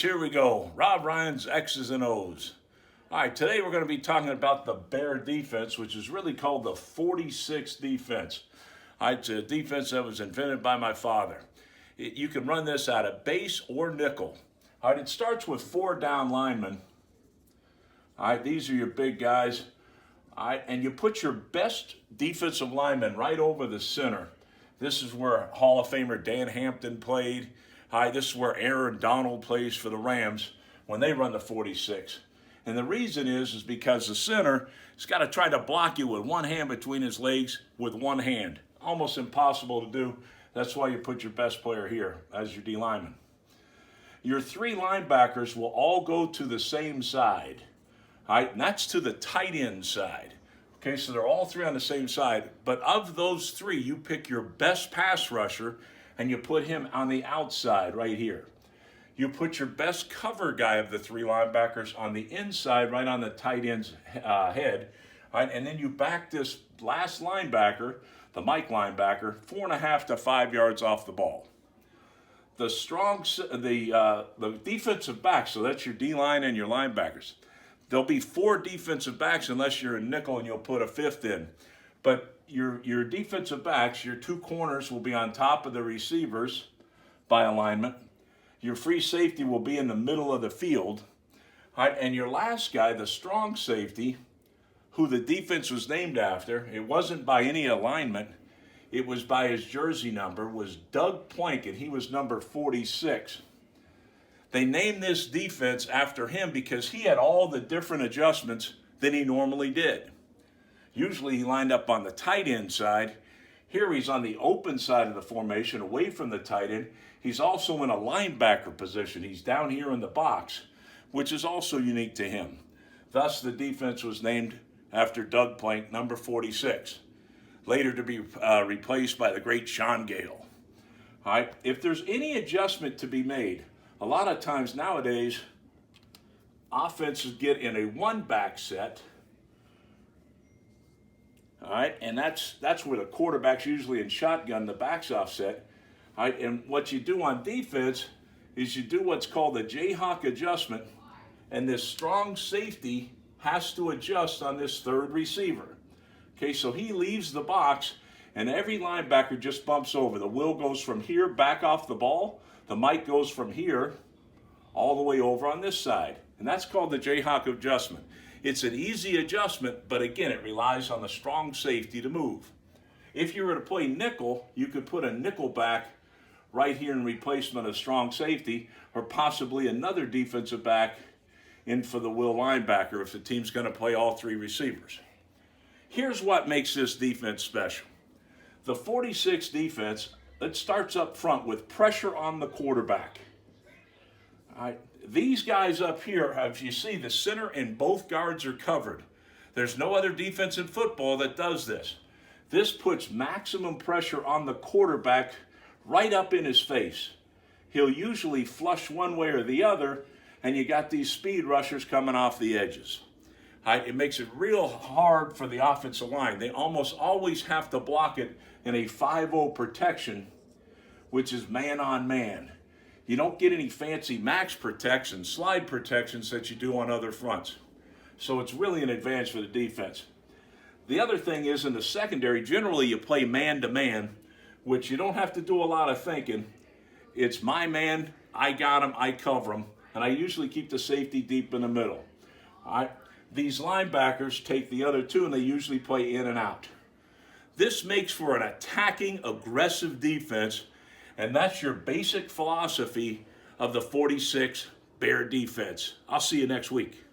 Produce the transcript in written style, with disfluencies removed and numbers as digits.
here we go. Rob Ryan's X's and O's. All right, today we're going to be talking about the Bear defense, which is really called the 46 defense. All right, it's a defense that was invented by my father. You can run this out of base or nickel. All right, it starts with 4 down linemen. All right, these are your big guys. All right, and you put your best defensive lineman right over the center. This is where Hall of Famer Dan Hampton played. All right, this is where Aaron Donald plays for the Rams when they run the 46. And the reason is because the center has got to try to block you with one hand between his legs with one hand. Almost impossible to do. That's why you put your best player here as your D lineman. Your 3 linebackers will all go to the same side. All right, and that's to the tight end side. Okay, so they're all 3 on the same side. But of those 3, you pick your best pass rusher and you put him on the outside right here. You put your best cover guy of the 3 linebackers on the inside, right on the tight end's head. Right? And then you back this last linebacker, the Mike linebacker, 4.5 to 5 yards off the ball. The defensive backs, so that's your D-line and your linebackers. There'll be 4 defensive backs unless you're a nickel and you'll put a 5th in. But your defensive backs, your 2 corners will be on top of the receivers by alignment. Your free safety will be in the middle of the field. All right, and your last guy, the strong safety, who the defense was named after, it wasn't by any alignment, it was by his jersey number, was Doug Plank, and he was number 46. They named this defense after him because he had all the different adjustments than he normally did. Usually he lined up on the tight end side. Here he's on the open side of the formation, away from the tight end. He's also in a linebacker position. He's down here in the box, which is also unique to him. Thus, the defense was named after Doug Plank, number 46, later to be replaced by the great Sean Gale. All right, if there's any adjustment to be made, a lot of times nowadays, offenses get in a 1-back set. All right, and that's where the quarterback's usually in shotgun, the back's offset. All right, and what you do on defense is you do what's called the Jayhawk adjustment, and this strong safety has to adjust on this 3rd receiver. Okay, so he leaves the box, and every linebacker just bumps over. The Will goes from here back off the ball. The Mike goes from here all the way over on this side, and that's called the Jayhawk adjustment. It's an easy adjustment, but again, it relies on the strong safety to move. If you were to play nickel, you could put a nickel back right here in replacement of strong safety, or possibly another defensive back in for the will linebacker if the team's going to play all 3 receivers. Here's what makes this defense special. The 46 defense, it starts up front with pressure on the quarterback. All right. These guys up here, as you see, the center and both guards are covered. There's no other defense in football that does this. This puts maximum pressure on the quarterback right up in his face. He'll usually flush one way or the other, and you got these speed rushers coming off the edges. All right, it makes it real hard for the offensive line. They almost always have to block it in a 5-0 protection, which is man on man. You don't get any fancy max protection, slide protections that you do on other fronts. So it's really an advantage for the defense. The other thing is in the secondary, generally you play man-to-man, which you don't have to do a lot of thinking. It's my man, I got him, I cover him, and I usually keep the safety deep in the middle. All right? These linebackers take the other 2, and they usually play in and out. This makes for an attacking, aggressive defense, and that's your basic philosophy of the 46 Bear defense. I'll see you next week.